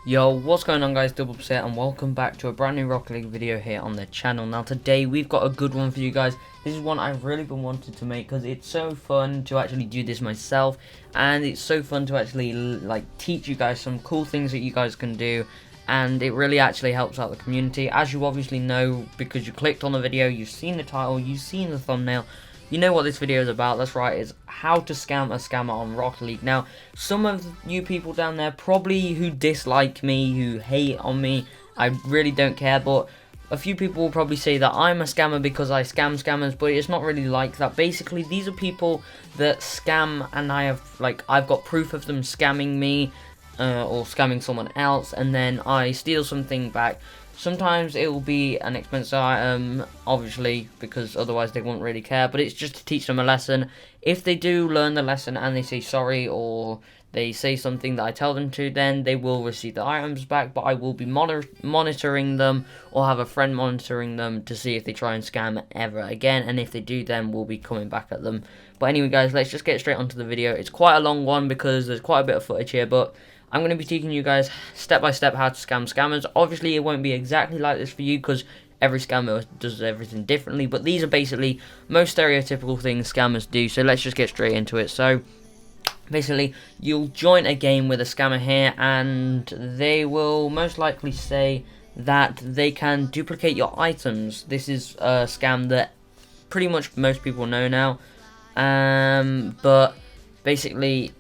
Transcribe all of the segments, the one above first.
Yo, what's going on guys, Double Upset, and welcome back to a brand new Rocket League video here on the channel. Now today we've got a good one for you guys. This is one I've really been wanting to make because it's so fun to actually do this myself, and it's so fun to actually like teach you guys some cool things that you guys can do, and it really actually helps out the community. As you obviously know, because you clicked on the video, you've seen the title, you've seen the thumbnail, you know what this video is about. That's right, it's how to scam a scammer on Rocket League. Now, some of you people down there probably who dislike me, who hate on me, I really don't care, but a few people will probably say that I'm a scammer because I scam scammers, but it's not really like that. Basically, these are people that scam, and I've got proof of them scamming me or scamming someone else, and then I steal something back. Sometimes it will be an expensive item, obviously, because otherwise they won't really care, but it's just to teach them a lesson. If they do learn the lesson and they say sorry, or they say something that I tell them to, then they will receive the items back, but I will be monitoring them, or have a friend monitoring them to see if they try and scam ever again, and if they do, then we'll be coming back at them. But anyway guys, let's just get straight onto the video. It's quite a long one because there's quite a bit of footage here, but I'm going to be teaching you guys step by step how to scam scammers. Obviously, it won't be exactly like this for you because every scammer does everything differently. But these are basically most stereotypical things scammers do. So let's just get straight into it. So basically, you'll join a game with a scammer here, and they will most likely say that they can duplicate your items. This is a scam that pretty much most people know now. But basically,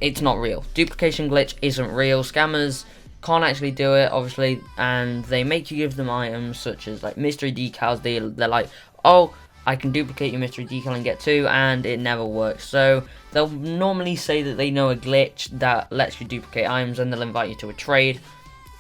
it's not real. Duplication glitch isn't real. Scammers can't actually do it, obviously, and they make you give them items such as like mystery decals. They're like, oh, I can duplicate your mystery decal and get two, and it never works. So they'll normally say that they know a glitch that lets you duplicate items, and they'll invite you to a trade.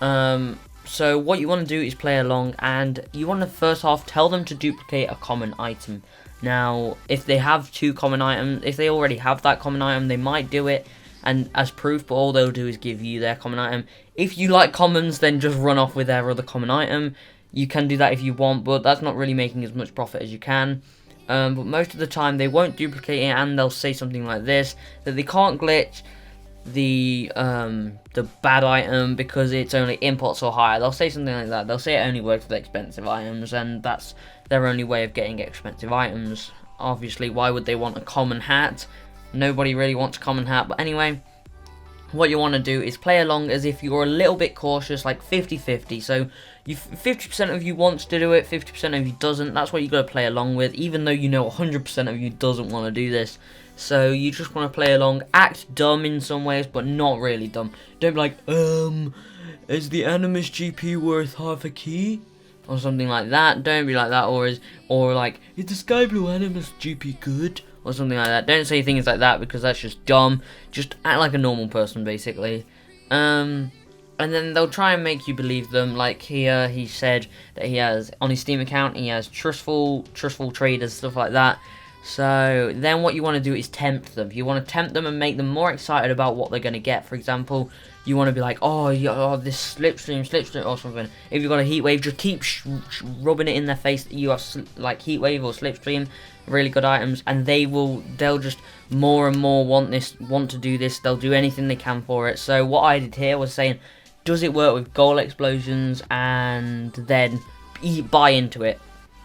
So what you want to do is play along, and you want to first off tell them to duplicate a common item. Now, if they have two common items, if they already have that common item, they might do it and as proof, but all they'll do is give you their common item. If you like commons, then just run off with their other common item. You can do that if you want, but that's not really making as much profit as you can. But most of the time they won't duplicate it, and they'll say something like this, that they can't glitch the bad item because it's only imports or higher. They'll say something like that. They'll say it only works with expensive items, and that's their only way of getting expensive items. Obviously, why would they want a common hat? Nobody really wants a common hat. But anyway, what you want to do is play along as if you're a little bit cautious, like 50-50. So 50% of you wants to do it, 50% of you doesn't. That's what you got to play along with, even though you know 100% of you doesn't want to do this. So you just want to play along, act dumb in some ways, but not really dumb. Don't be like, is the Animus GP worth half a key? Or something like that. Don't be like that. Or like, is the Sky Blue Animus GP good? Or something like that. Don't say things like that because that's just dumb. Just act like a normal person, basically. And then they'll try and make you believe them. Like here, he said that he has, on his Steam account, he has trustful traders, stuff like that. So then what you want to do is tempt them. You want to tempt them and make them more excited about what they're going to get. For example, you want to be like, this slipstream or something. If you've got a heat wave, just keep rubbing it in their face that you have like heat wave or slipstream, really good items, and they'll just more and more want to do this. They'll do anything they can for it. So what I did here was saying, does it work with goal explosions? And then buy into it.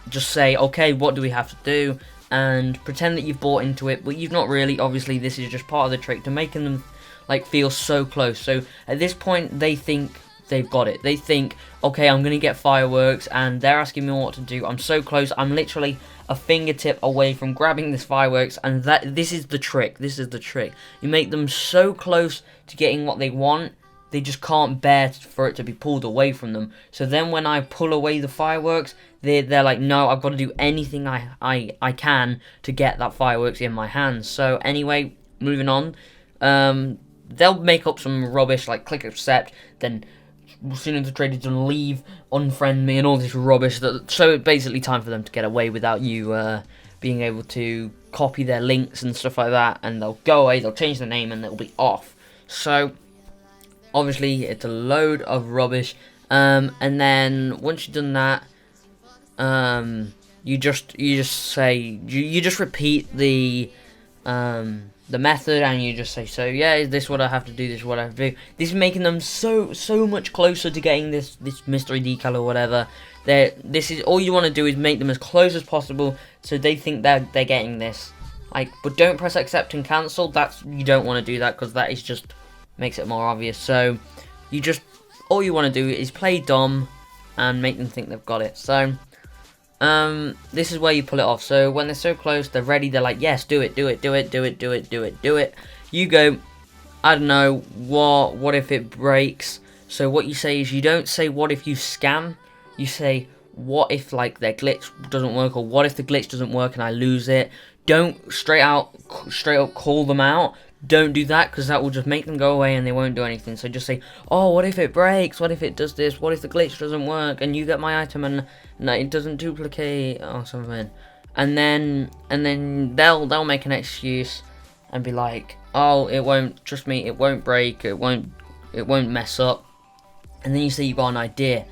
Just say, okay, what do we have to do? And pretend that you've bought into it, but you've not really. Obviously, this is just part of the trick to making them like feel so close. So at this point, they think they've got it. They think, okay, I'm gonna get fireworks, and they're asking me what to do. I'm so close. I'm literally a fingertip away from grabbing this fireworks, and this is the trick. This is the trick. You make them so close to getting what they want, they just can't bear for it to be pulled away from them. So then when I pull away the fireworks, they're like, no, I've got to do anything I can to get that fireworks in my hands. So anyway, moving on. They'll make up some rubbish like click accept, then as soon as the trader's done, leave, unfriend me, and all this rubbish. So it's basically time for them to get away without you being able to copy their links and stuff like that, and they'll go away, they'll change their name, and they'll be off. So obviously it's a load of rubbish, and then once you've done that, you just repeat the the method, and you just say, so yeah, is this what I have to do, this is what I have to do. This is making them so much closer to getting this mystery decal or whatever. This is all you want to do, is make them as close as possible so they think that they're getting this. Like, but don't press accept and cancel. You don't want to do that, because that is just makes it more obvious. So all you want to do is play dumb and make them think they've got it. So this is where you pull it off. So when they're so close, they're ready, they're like, yes, do it. You go, I don't know, what if it breaks? So what you say is, you don't say what if you scam, you say what if like their glitch doesn't work, or what if the glitch doesn't work and I lose it. Don't straight up call them out. Don't do that, because that will just make them go away and they won't do anything. So just say, oh, what if it breaks? What if it does this? What if the glitch doesn't work and you get my item and it doesn't duplicate or something? And then they'll make an excuse and be like, oh, it won't, trust me, it won't break, it won't mess up. And then you say you got an idea.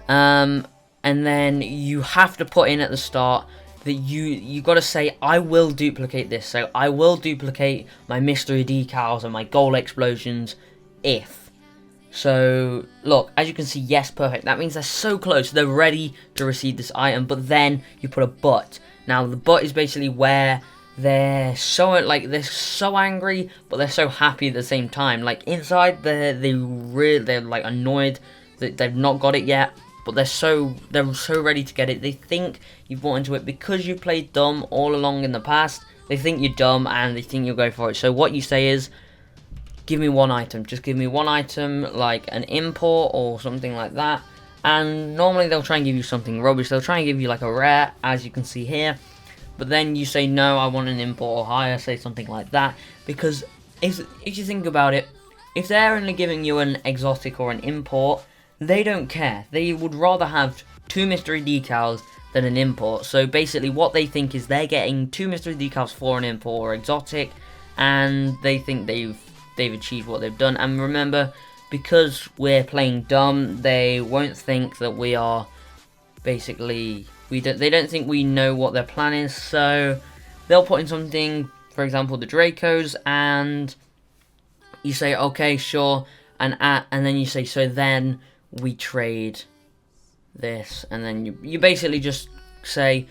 And then you have to put in at the start that you got to say, I will duplicate this. So I will duplicate my mystery decals and my goal explosions if. So look, as you can see, yes, perfect. That means they're so close, they're ready to receive this item. But then you put a but. Now the but is basically where they're so angry, but they're so happy at the same time. Like inside, they're like annoyed that they've not got it yet. But they're so ready to get it. They think you've bought into it because you played dumb all along in the past. They think you're dumb and they think you'll go for it. So what you say is, give me one item. Just give me one item, like an import or something like that. And normally they'll try and give you something rubbish. They'll try and give you like a rare, as you can see here. But then you say, no, I want an import or higher. Say something like that. Because if you think about it, if they're only giving you an exotic or an import, they don't care. They would rather have 2 mystery decals than an import. So basically what they think is they're getting 2 mystery decals for an import or exotic, and they think they've achieved what they've done. And remember, because we're playing dumb, they won't think that we are basically, they don't think we know what their plan is. So they'll put in something, for example the Dracos, and you say okay, sure, and then you say, so then we trade this, and then you basically just say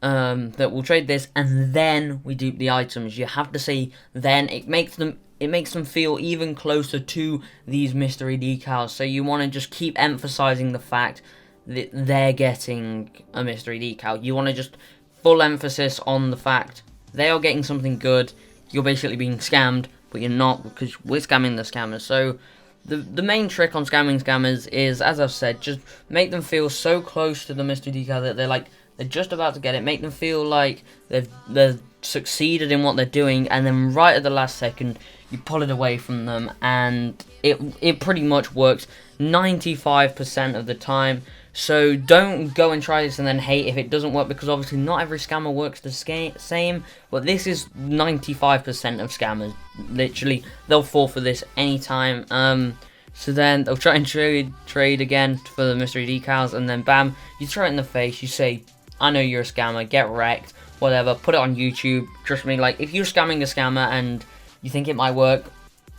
that we'll trade this, and then we dupe the items. You have to say then. It makes them feel even closer to these mystery decals. So you want to just keep emphasizing the fact that they're getting a mystery decal. You want to just full emphasis on the fact they are getting something good. You're basically being scammed, but you're not, because we're scamming the scammers. So the main trick on scamming scammers is, as I've said, just make them feel so close to the mystery decal that they're just about to get it. Make them feel like they've succeeded in what they're doing, and then right at the last second you pull it away from them, and it pretty much works 95% of the time. So don't go and try this and then hate if it doesn't work, because obviously not every scammer works the same, but this is 95% of scammers. Literally, they'll fall for this anytime. So then they'll try and trade again for the mystery decals, and then bam, you throw it in the face. You say, I know you're a scammer, get wrecked, whatever, put it on YouTube. Trust me, like, if you're scamming a scammer and you think it might work,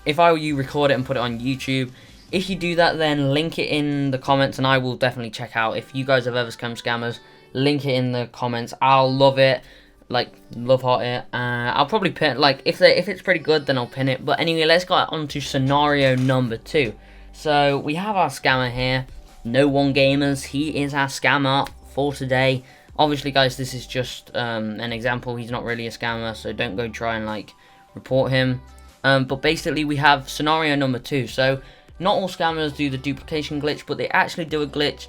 if I were you, record it and put it on YouTube. If you do that, then link it in the comments, and I will definitely check out. If you guys have ever scammed scammers, link it in the comments. I'll love it, like, love heart it. I'll probably pin, like, if it's pretty good, then I'll pin it. But anyway, let's go on to scenario number 2. So we have our scammer here, No One Gamers. He is our scammer for today. Obviously, guys, this is just an example. He's not really a scammer, so don't go try and like report him. But basically, we have scenario number 2. So not all scammers do the duplication glitch, but they actually do a glitch.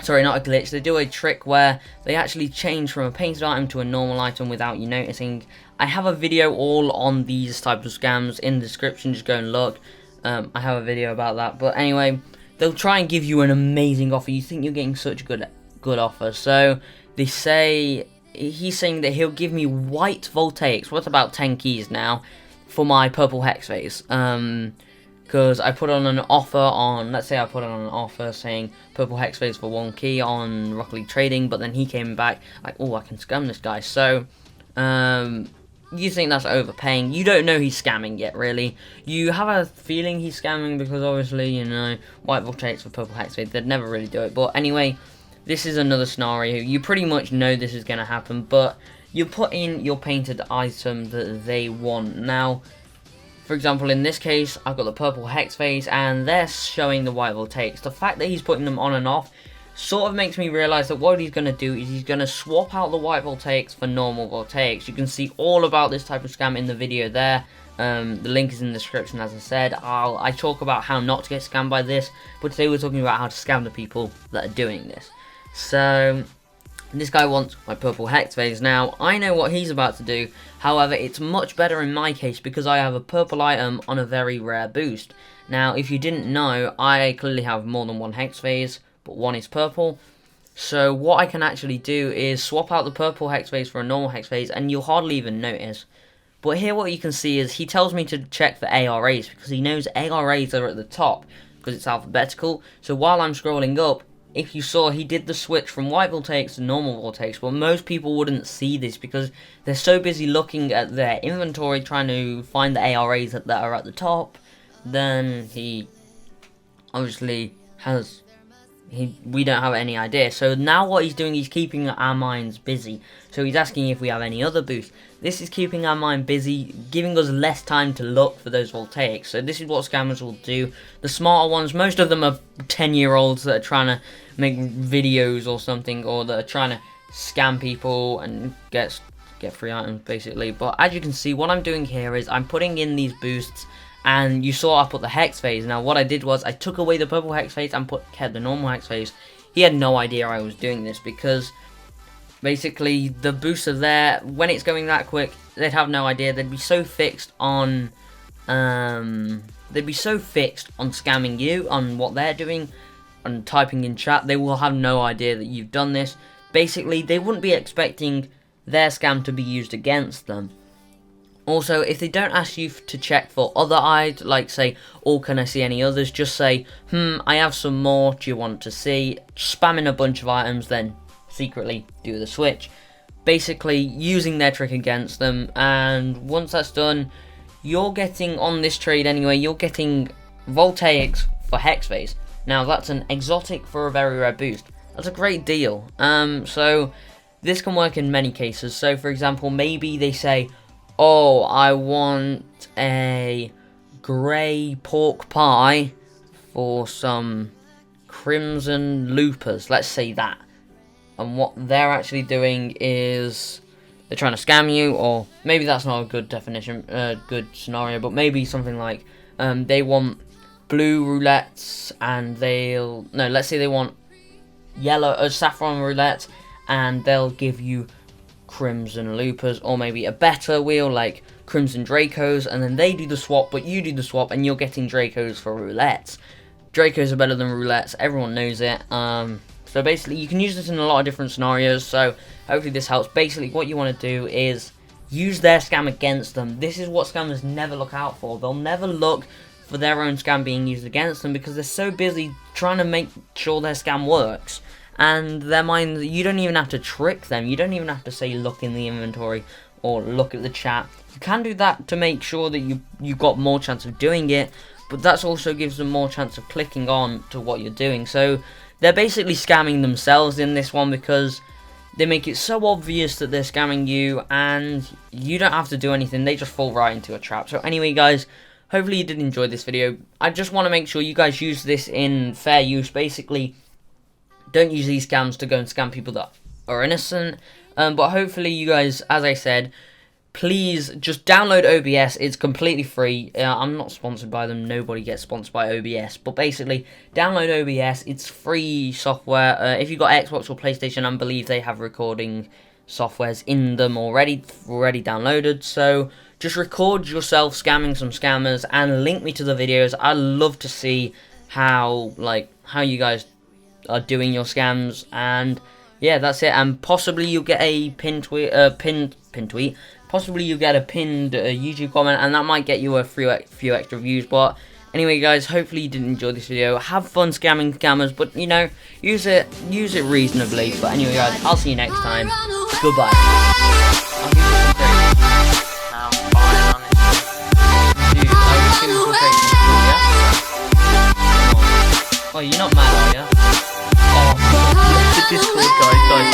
Sorry, not a glitch. They do a trick where they actually change from a painted item to a normal item without you noticing. I have a video all on these types of scams in the description. Just go and look. I have a video about that. But anyway, they'll try and give you an amazing offer. You think you're getting such a good offer. So they say, he's saying that he'll give me white voltaics, worth about 10 keys now, for my purple hex phase. Because I put on an offer on, let's say I put on an offer saying purple hex phase for 1 key on Rocket League Trading, but then he came back like, oh, I can scam this guy. So yeah, you think that's overpaying. You don't know he's scamming yet, really. You have a feeling he's scamming because obviously, you know, white voltaics for purple hex phase, they'd never really do it. But anyway, this is another scenario. You pretty much know this is going to happen, but you put in your painted item that they want. Now, for example, in this case, I've got the purple hex phase, and they're showing the white voltaics. The fact that he's putting them on and off sort of makes me realise that what he's going to do is he's going to swap out the white voltaics for normal voltaics. You can see all about this type of scam in the video there. The link is in the description, as I said. I talk about how not to get scammed by this, but today we're talking about how to scam the people that are doing this. So, this guy wants my purple hex phase. Now, I know what he's about to do. However, it's much better in my case because I have a purple item on a very rare boost. Now, if you didn't know, I clearly have more than one hex phase, but one is purple. So what I can actually do is swap out the purple hex phase for a normal hex phase, and you'll hardly even notice. But here what you can see is he tells me to check for ARAs because he knows ARAs are at the top because it's alphabetical. So while I'm scrolling up, if you saw, he did the switch from white voltaics to normal voltaics, but most people wouldn't see this because they're so busy looking at their inventory trying to find the ARAs that are at the top. Then he obviously has, we don't have any idea. So now what he's doing, he's keeping our minds busy. So he's asking if we have any other boosts. This is keeping our mind busy, giving us less time to look for those voltaics. So this is what scammers will do. The smarter ones, most of them are 10-year-olds that are trying to make videos or something, or that are trying to scam people and get free items basically. But as you can see, what I'm doing here is I'm putting in these boosts, and you saw I put the hex phase. Now what I did was I took away the purple hex phase and kept the normal hex phase. He had no idea I was doing this because basically the boosts are there. When it's going that quick, they'd have no idea. They'd be so fixed on scamming you, on what they're doing, on typing in chat. They will have no idea that you've done this. Basically, they wouldn't be expecting their scam to be used against them. Also, if they don't ask you to check for other eyes, like say, oh, can I see any others? Just say, I have some more, do you want to see? Spam in a bunch of items, then secretly do the switch. Basically, using their trick against them, and once that's done, you're getting, on this trade anyway, you're getting voltaics for hex phase. Now, that's an exotic for a very rare boost. That's a great deal. So, this can work in many cases. So, for example, maybe they say, oh, I want a grey pork pie for some crimson loopers. Let's say that. And what they're actually doing is they're trying to scam you, or maybe that's not a good definition, good scenario, but maybe something like they want blue roulettes, and let's say they want yellow saffron roulettes, and they'll give you crimson loopers, or maybe a better wheel like crimson Dracos, and then they do the swap, but you do the swap, and you're getting Dracos for roulettes. Dracos are better than roulettes, everyone knows it. So basically, you can use this in a lot of different scenarios, so hopefully this helps. Basically, what you want to do is use their scam against them. This is what scammers never look out for. They'll never look for their own scam being used against them because they're so busy trying to make sure their scam works. And their mind, you don't even have to trick them. You don't even have to say, look in the inventory or look at the chat. You can do that to make sure that you've got more chance of doing it, but that also gives them more chance of clicking on to what you're doing. So they're basically scamming themselves in this one because they make it so obvious that they're scamming you, and you don't have to do anything. They just fall right into a trap. So anyway, guys, hopefully you did enjoy this video. I just want to make sure you guys use this in fair use. Basically, don't use these scams to go and scam people that are innocent. But hopefully you guys, as I said, please just download OBS. It's completely free. I'm not sponsored by them. Nobody gets sponsored by OBS. But basically, download OBS. It's free software. If you've got Xbox or PlayStation, I believe they have recording softwares in them already downloaded. So just record yourself scamming some scammers and link me to the videos. I'd love to see how you guys are doing your scams. And yeah, that's it. And possibly you'll get a pinned tweet. Possibly you get a pinned YouTube comment, and that might get you a few extra views. But anyway, guys, hopefully you did enjoy this video. Have fun scamming scammers, but you know, use it reasonably. But anyway, guys, I'll see you next time. Goodbye. Oh, you're not mad, are you? Oh, the Discord, guys,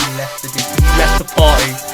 he left the Discord. He left the party.